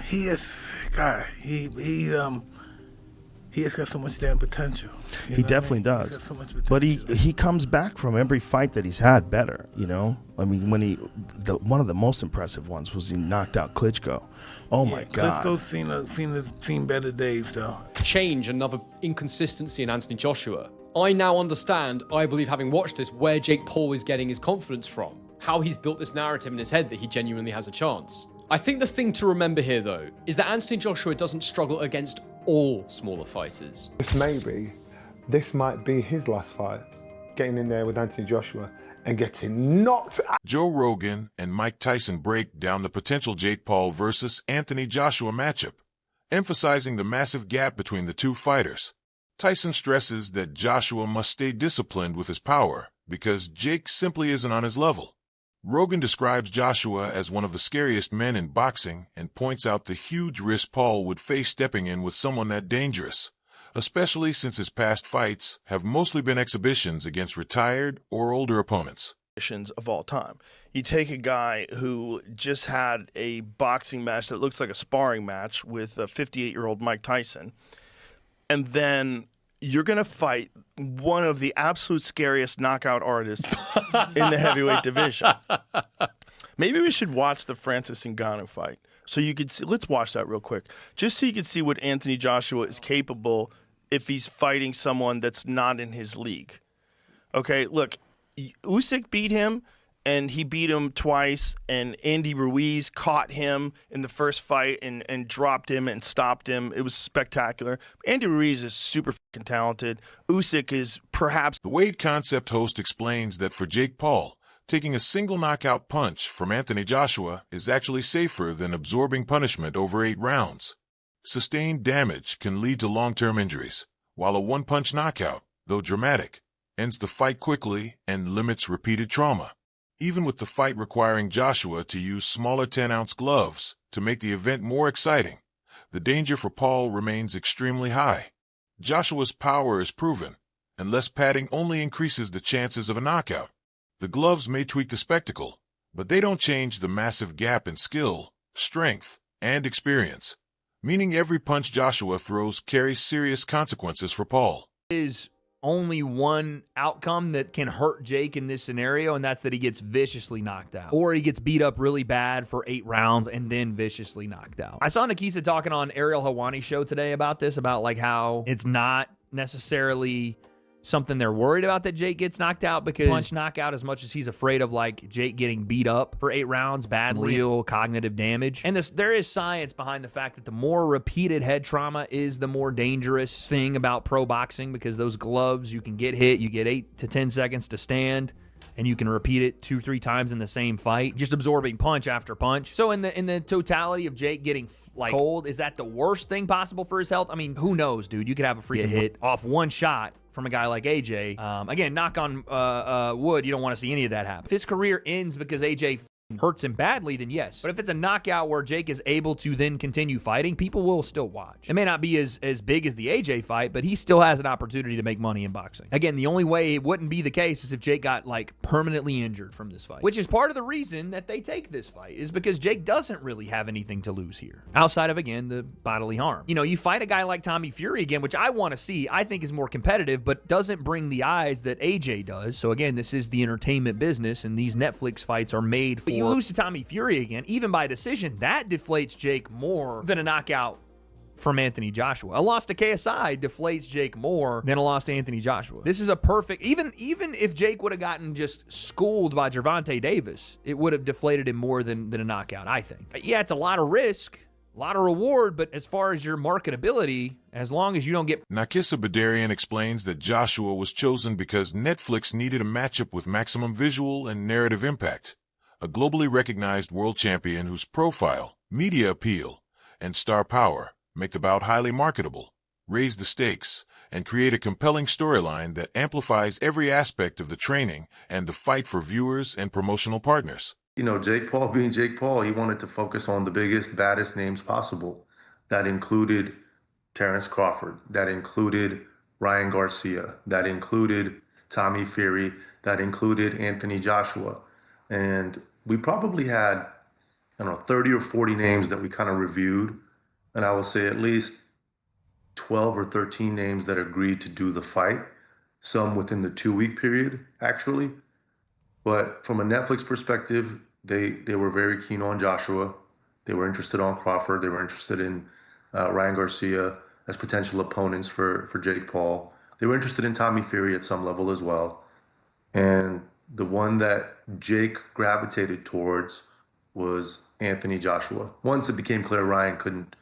He is, God, he has got so much damn potential. He definitely does. He's got so much potential. But he comes back from every fight that he's had better, you know? I mean, when one of the most impressive ones was he knocked out Klitschko. Oh my God. Klitschko's seen better days though. Change, another inconsistency in Anthony Joshua. I now understand, I believe having watched this, where Jake Paul is getting his confidence from. How he's built this narrative in his head that he genuinely has a chance. I think the thing to remember here though, is that Anthony Joshua doesn't struggle against all smaller fighters. This might be his last fight, getting in there with Anthony Joshua and getting knocked out. Joe Rogan and Mike Tyson break down the potential Jake Paul versus Anthony Joshua matchup, emphasizing the massive gap between the two fighters. Tyson stresses that Joshua must stay disciplined with his power because Jake simply isn't on his level. Rogan describes Joshua as one of the scariest men in boxing and points out the huge risk Paul would face stepping in with someone that dangerous, especially since his past fights have mostly been exhibitions against retired or older opponents. Of all time. You take a guy who just had a boxing match that looks like a sparring match with a 58-year-old Mike Tyson, and then you're going to fight one of the absolute scariest knockout artists in the heavyweight division. Maybe we should watch the Francis Ngannou fight so you could see. Let's watch that real quick, just so you can see what Anthony Joshua is capable if he's fighting someone that's not in his league. Okay, look, Usyk beat him, and he beat him twice, and Andy Ruiz caught him in the first fight and dropped him and stopped him. It was spectacular. Andy Ruiz is super fucking talented. Usyk is perhaps... The Wade Concept host explains that for Jake Paul, taking a single knockout punch from Anthony Joshua is actually safer than absorbing punishment over 8 rounds. Sustained damage can lead to long-term injuries, while a one-punch knockout, though dramatic, ends the fight quickly and limits repeated trauma. Even with the fight requiring Joshua to use smaller 10-ounce gloves to make the event more exciting, the danger for Paul remains extremely high. Joshua's power is proven, and less padding only increases the chances of a knockout. The gloves may tweak the spectacle, but they don't change the massive gap in skill, strength, and experience, meaning every punch Joshua throws carries serious consequences for Paul. Is only one outcome that can hurt Jake in this scenario, and that's that he gets viciously knocked out. Or he gets beat up really bad for 8 rounds and then viciously knocked out. I saw Nikisa talking on Ariel Helwani's show today about this, about like how it's not necessarily something they're worried about that Jake gets knocked out, because punch knockout, as much as he's afraid of like Jake getting beat up for 8 rounds badly, real cognitive damage. And there is science behind the fact that the more repeated head trauma is the more dangerous thing about pro boxing, because those gloves, you can get hit, you get 8 to 10 seconds to stand, and you can repeat it 2-3 times in the same fight, just absorbing punch after punch. So in the totality of Jake getting like cold, is that the worst thing possible for his health? I mean, who knows, dude? You could have a freaking hit off one shot from a guy like AJ. Again, knock on wood, you don't want to see any of that happen. If his career ends because AJ hurts him badly, then yes. But if it's a knockout where Jake is able to then continue fighting, people will still watch. It may not be as big as the AJ fight, but he still has an opportunity to make money in boxing. Again, the only way it wouldn't be the case is if Jake got like permanently injured from this fight, which is part of the reason that they take this fight, is because Jake doesn't really have anything to lose here outside of, again, the bodily harm. You know, you fight a guy like Tommy Fury again, which I want to see, I think is more competitive, but doesn't bring the eyes that AJ does. So again, this is the entertainment business, and these Netflix fights are made for... But you lose to Tommy Fury again, even by decision, that deflates Jake more than a knockout from Anthony Joshua. A loss to KSI deflates Jake more than a loss to Anthony Joshua. This is a perfect... Even if Jake would have gotten just schooled by Gervonta Davis, it would have deflated him more than a knockout, I think. Yeah, it's a lot of risk, a lot of reward, but as far as your marketability, as long as you don't get... Nakisa Badarian explains that Joshua was chosen because Netflix needed a matchup with maximum visual and narrative impact. A globally recognized world champion whose profile, media appeal, and star power make the bout highly marketable, raise the stakes, and create a compelling storyline that amplifies every aspect of the training and the fight for viewers and promotional partners. You know, Jake Paul being Jake Paul, he wanted to focus on the biggest, baddest names possible. That included Terrence Crawford, that included Ryan Garcia, that included Tommy Fury, that included Anthony Joshua. And we probably had I don't know, 30 or 40 names that we kind of reviewed. And I will say at least 12 or 13 names that agreed to do the fight, some within the 2-week period, actually. But from a Netflix perspective, they were very keen on Joshua. They were interested on Crawford. They were interested in Ryan Garcia as potential opponents for Jake Paul. They were interested in Tommy Fury at some level as well. And the one that Jake gravitated towards was Anthony Joshua. Once it became clear Ryan couldn't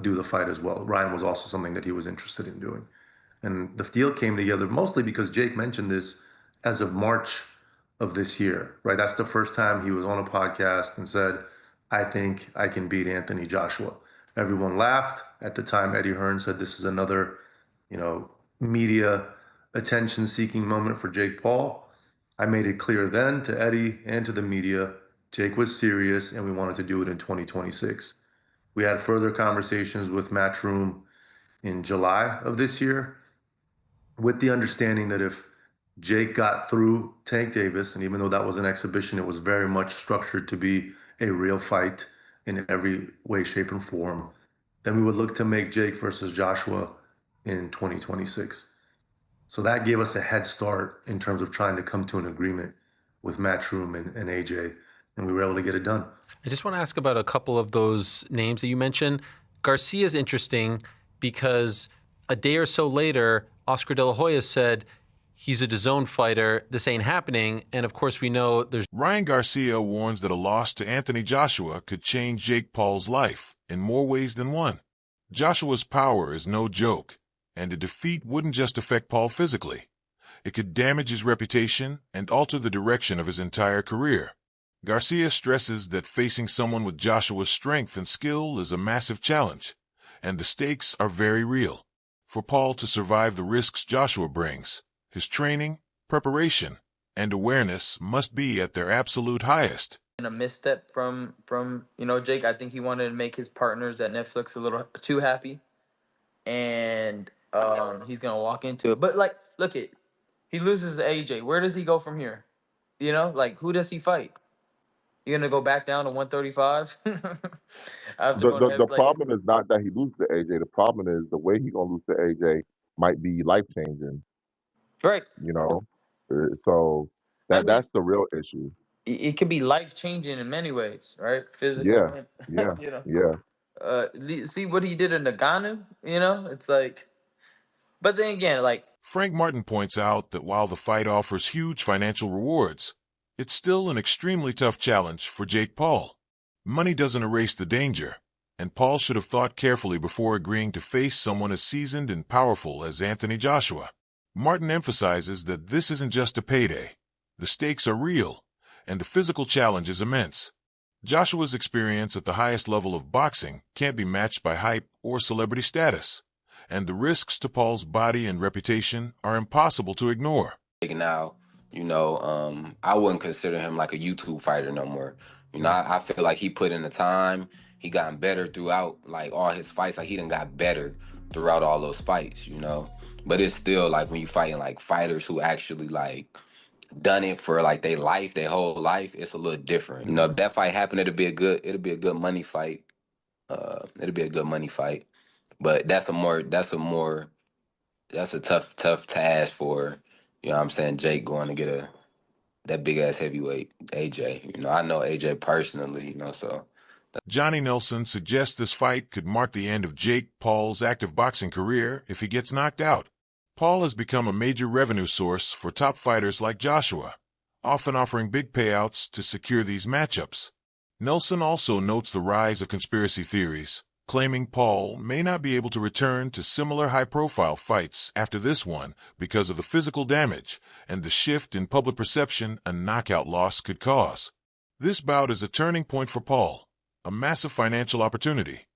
do the fight as well, Ryan was also something that he was interested in doing. And the deal came together mostly because Jake mentioned this as of March of this year, right? That's the first time he was on a podcast and said, I think I can beat Anthony Joshua. Everyone laughed. At the time, Eddie Hearn said this is another, media attention-seeking moment for Jake Paul. I made it clear then to Eddie and to the media, Jake was serious and we wanted to do it in 2026. We had further conversations with Matchroom in July of this year with the understanding that if Jake got through Tank Davis, and even though that was an exhibition, it was very much structured to be a real fight in every way, shape, and form, then we would look to make Jake versus Joshua in 2026. So that gave us a head start in terms of trying to come to an agreement with Matchroom and AJ, and we were able to get it done. I just want to ask about a couple of those names that you mentioned. Garcia's interesting because a day or so later, Oscar De La Hoya said he's a DAZN fighter. This ain't happening. And of course, we know there's... Ryan Garcia warns that a loss to Anthony Joshua could change Jake Paul's life in more ways than one. Joshua's power is no joke, and a defeat wouldn't just affect Paul physically. It could damage his reputation and alter the direction of his entire career. Garcia stresses that facing someone with Joshua's strength and skill is a massive challenge, and the stakes are very real. For Paul to survive the risks Joshua brings, his training, preparation, and awareness must be at their absolute highest. And a misstep from Jake. I think he wanted to make his partners at Netflix a little too happy, and he's gonna walk into it. But look he loses to AJ. Where does he go from here? Who does he fight? You gonna go back down to 135? The problem is not that he loses to AJ. The problem is the way he's gonna lose to AJ might be life changing. Right. So that's the real issue. It could be life changing in many ways, right? Physically. Yeah. See what he did in Ngannou. It's like, but then again, Frank Martin points out that while the fight offers huge financial rewards, it's still an extremely tough challenge for Jake Paul. Money doesn't erase the danger, and Paul should have thought carefully before agreeing to face someone as seasoned and powerful as Anthony Joshua. Martin emphasizes that this isn't just a payday. The stakes are real, and the physical challenge is immense. Joshua's experience at the highest level of boxing can't be matched by hype or celebrity status, and the risks to Paul's body and reputation are impossible to ignore. Now, I wouldn't consider him like a YouTube fighter no more. I feel like he put in the time. He gotten better throughout all his fights. He done got better throughout all those fights, But it's still when you fighting fighters who actually done it for their life, their whole life, it's a little different. If that fight happened, it'll be a good money fight. It'll be a good money fight. But that's a tough task for, Jake going to get that big ass heavyweight AJ. I know AJ personally, so. Johnny Nelson suggests this fight could mark the end of Jake Paul's active boxing career if he gets knocked out. Paul has become a major revenue source for top fighters like Joshua, often offering big payouts to secure these matchups. Nelson also notes the rise of conspiracy theories, claiming Paul may not be able to return to similar high-profile fights after this one because of the physical damage and the shift in public perception a knockout loss could cause. This bout is a turning point for Paul, a massive financial opportunity,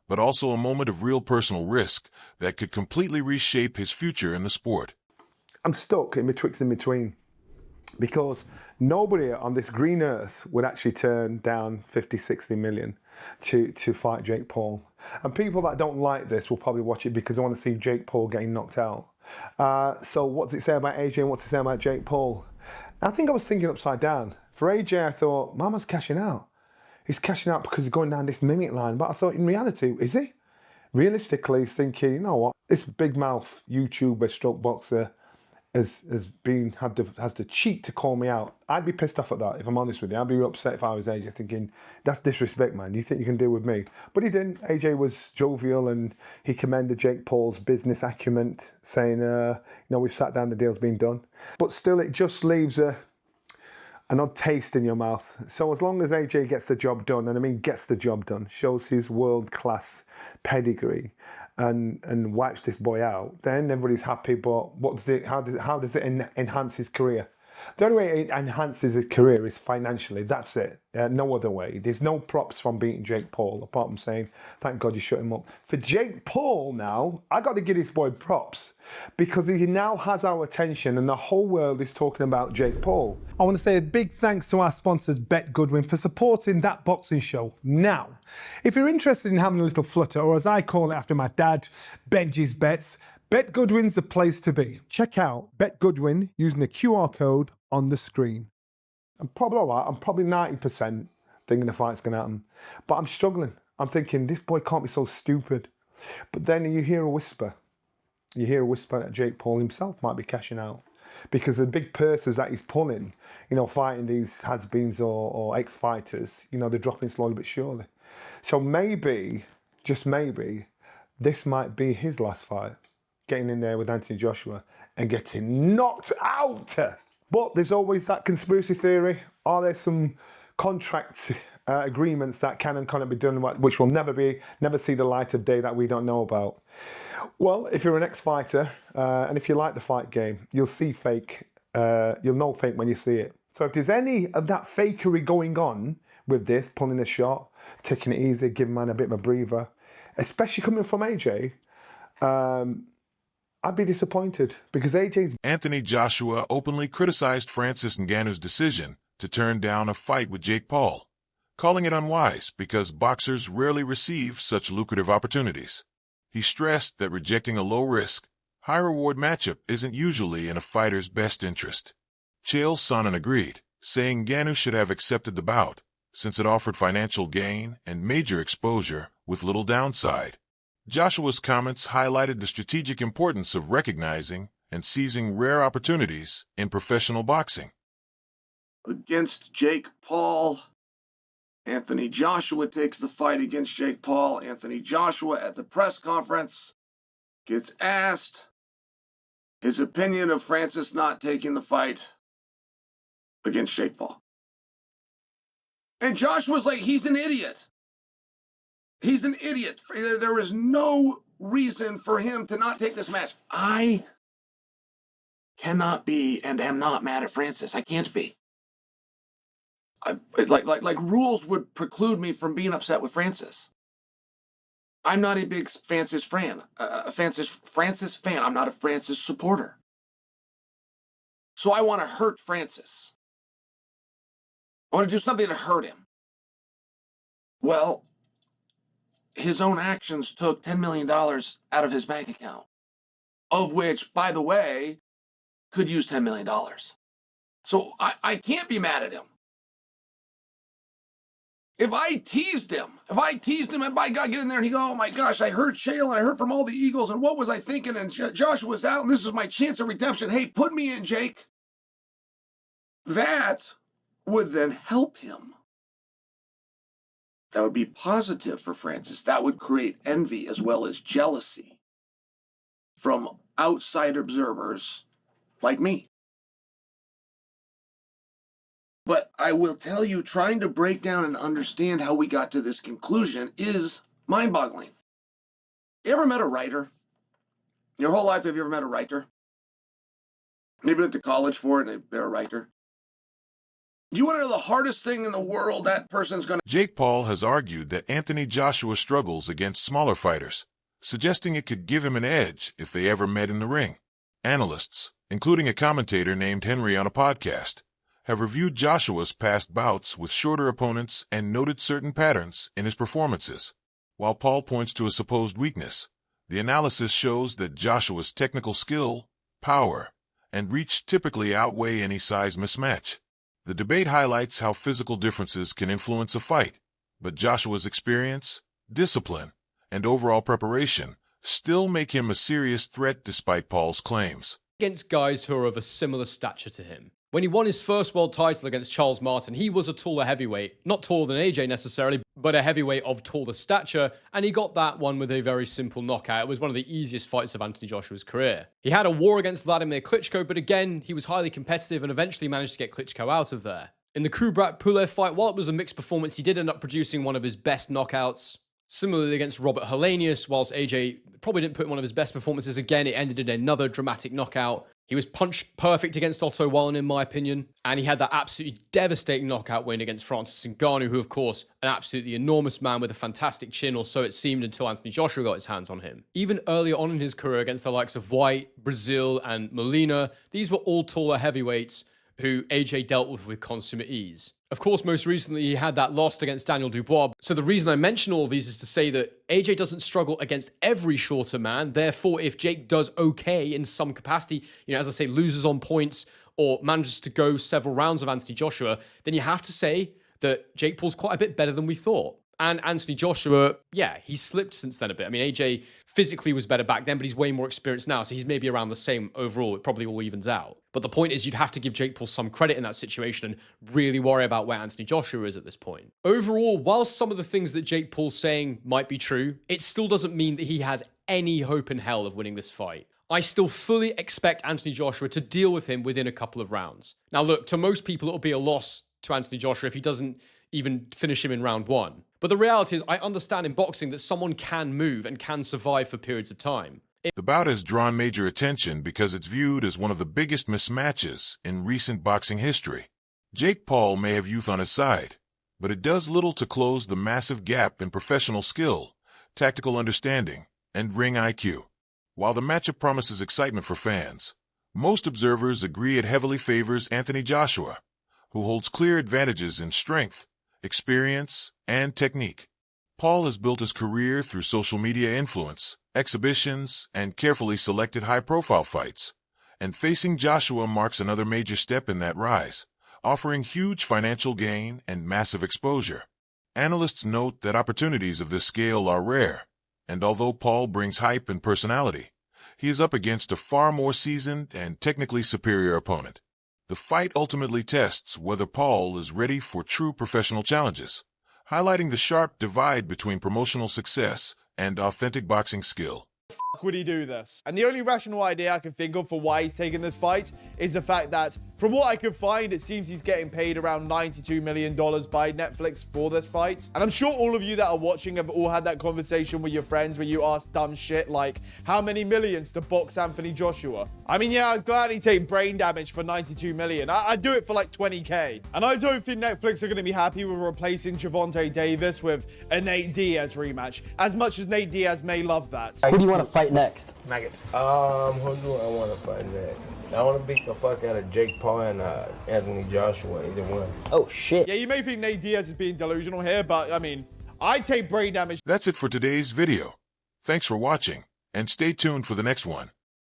but also a moment of real personal risk that could completely reshape his future in the sport. I'm stuck in between because nobody on this green earth would actually turn down 50, 60 million to fight Jake Paul. And people that don't like this will probably watch it because they want to see Jake Paul getting knocked out. So what's it say about AJ and what's it say about Jake Paul? I think I was thinking upside down. For AJ, I thought, Mama's cashing out. He's cashing out because he's going down this mimic line. But I thought, in reality, is he? Realistically, he's thinking, you know what? This big mouth YouTuber stroke boxer has the cheek to call me out. I'd be pissed off at that, if I'm honest with you. I'd be upset if I was AJ, thinking, that's disrespect, man. You think you can deal with me? But he didn't. AJ was jovial and he commended Jake Paul's business acumen, saying, we've sat down, the deal's been done. But still, it just leaves an odd taste in your mouth. So as long as AJ gets the job done, and I mean gets the job done, shows his world-class pedigree, and wipes this boy out, then everybody's happy. But how does it enhance his career? The only way it enhances his career is financially. That's it. No other way. There's no props from beating Jake Paul, apart from saying, thank God you shut him up. For Jake Paul now, I got to give this boy props, because he now has our attention and the whole world is talking about Jake Paul. I want to say a big thanks to our sponsors, Bet Goodwin, for supporting That Boxing Show. Now, if you're interested in having a little flutter, or as I call it after my dad, Benji's Bets, Bet Goodwin's the place to be. Check out Bet Goodwin using the QR code on the screen. I'm probably all right. I'm probably 90% thinking the fight's going to happen. But I'm struggling. I'm thinking, this boy can't be so stupid. But then you hear a whisper. You hear a whisper that Jake Paul himself might be cashing out. Because the big purses that he's pulling, fighting these has-beens or ex-fighters, they're dropping slowly but surely. So maybe, just maybe, this might be his last fight. Getting in there with Anthony Joshua and getting knocked out. But there's always that conspiracy theory. Are there some contract agreements that can and cannot be done, which will never see the light of day, that we don't know about? Well, if you're an ex-fighter and if you like the fight game, you'll see fake. You'll know fake when you see it. So if there's any of that fakery going on with this, pulling a shot, taking it easy, giving man a bit of a breather, especially coming from AJ, I'd be disappointed, because AJ's... Anthony Joshua openly criticized Francis Ngannou's decision to turn down a fight with Jake Paul, calling it unwise because boxers rarely receive such lucrative opportunities. He stressed that rejecting a low-risk, high-reward matchup isn't usually in a fighter's best interest. Chael Sonnen agreed, saying Ngannou should have accepted the bout, since it offered financial gain and major exposure with little downside. Joshua's comments highlighted the strategic importance of recognizing and seizing rare opportunities in professional boxing. Against Jake Paul, Anthony Joshua takes the fight against Jake Paul. Anthony Joshua at the press conference gets asked his opinion of Francis not taking the fight against Jake Paul. And Joshua's like, he's an idiot. He's an idiot. There was no reason for him to not take this match. I cannot be and am not mad at Francis. I can't be. Like rules would preclude me from being upset with Francis. I'm not a big Francis fan. Francis fan. I'm not a Francis supporter. So I want to hurt Francis. I want to do something to hurt him. Well, his own actions took $10 million out of his bank account, of which, by the way, could use $10 million. So I can't be mad at him. If I teased him, and by God, get in there and he go, oh my gosh, I heard Chael and I heard from all the Eagles, and what was I thinking? And Joshua's out, and this is my chance of redemption. Hey, put me in, Jake. That would then help him. That would be positive for Francis. That would create envy as well as jealousy from outside observers like me. But I will tell you, trying to break down and understand how we got to this conclusion is mind-boggling. You ever met a writer? Your whole life, have you ever met a writer? Maybe went to college for it and they're a writer. Do you want to know the hardest thing in the world that person's going to... Jake Paul has argued that Anthony Joshua struggles against smaller fighters, suggesting it could give him an edge if they ever met in the ring. Analysts, including a commentator named Henry on a podcast, have reviewed Joshua's past bouts with shorter opponents and noted certain patterns in his performances. While Paul points to a supposed weakness, the analysis shows that Joshua's technical skill, power, and reach typically outweigh any size mismatch. The debate highlights how physical differences can influence a fight, But Joshua's experience, discipline, and overall preparation still make him a serious threat despite Paul's claims. Against guys who are of a similar stature to him. When he won his first world title against Charles Martin, he was a taller heavyweight. Not taller than AJ necessarily, but a heavyweight of taller stature, and he got that one with a very simple knockout. It was one of the easiest fights of Anthony Joshua's career. He had a war against Vladimir Klitschko, but again, he was highly competitive and eventually managed to get Klitschko out of there. In the Kubrat-Pulev fight, while it was a mixed performance, he did end up producing one of his best knockouts. Similarly against Robert Helenius, whilst AJ probably didn't put in one of his best performances, again, it ended in another dramatic knockout. He was punch perfect against Otto Wallin, in my opinion, and he had that absolutely devastating knockout win against Francis Ngannou, who, of course, an absolutely enormous man with a fantastic chin, or so it seemed until Anthony Joshua got his hands on him. Even earlier on in his career against the likes of White, Brazil, and Molina, these were all taller heavyweights who AJ dealt with consummate ease. Of course, most recently, he had that loss against Daniel Dubois. So the reason I mention all of these is to say that AJ doesn't struggle against every shorter man. Therefore, if Jake does okay in some capacity, as I say, loses on points or manages to go several rounds of Anthony Joshua, then you have to say that Jake Paul's quite a bit better than we thought. And Anthony Joshua, yeah, he's slipped since then a bit. I mean, AJ physically was better back then, but he's way more experienced now, so he's maybe around the same overall. It probably all evens out. But the point is, you'd have to give Jake Paul some credit in that situation and really worry about where Anthony Joshua is at this point. Overall, while some of the things that Jake Paul's saying might be true, it still doesn't mean that he has any hope in hell of winning this fight. I still fully expect Anthony Joshua to deal with him within a couple of rounds. Now, look, to most people, it'll be a loss to Anthony Joshua if he doesn't even finish him in round one. But the reality is, I understand in boxing that someone can move and can survive for periods of time. The bout has drawn major attention because it's viewed as one of the biggest mismatches in recent boxing history. Jake Paul may have youth on his side, but it does little to close the massive gap in professional skill, tactical understanding, and ring IQ. While the matchup promises excitement for fans, most observers agree it heavily favors Anthony Joshua, who holds clear advantages in strength, experience, and technique. Paul has built his career through social media influence, exhibitions, and carefully selected high-profile fights, and facing Joshua marks another major step in that rise, offering huge financial gain and massive exposure. Analysts note that opportunities of this scale are rare, and although Paul brings hype and personality, he is up against a far more seasoned and technically superior opponent. The fight ultimately tests whether Paul is ready for true professional challenges, highlighting the sharp divide between promotional success and authentic boxing skill. Would he do this? And the only rational idea I can think of for why he's taking this fight is the fact that, from what I could find, it seems he's getting paid around $92 million by Netflix for this fight. And I'm sure all of you that are watching have all had that conversation with your friends where you ask dumb shit like, how many millions to box Anthony Joshua? I mean, yeah, I'd gladly take brain damage for $92 million. I'd do it for like $20K. And I don't think Netflix are going to be happy with replacing Gervonta Davis with a Nate Diaz rematch, as much as Nate Diaz may love that. Who do you want to fight next? Nuggets. Who do I want to fight next? I want to beat the fuck out of Jake Paul and Anthony Joshua, either one. Oh, shit. Yeah, you may think Nate Diaz is being delusional here, but, I mean, I'd take brain damage. That's it for today's video. Thanks for watching, and stay tuned for the next one.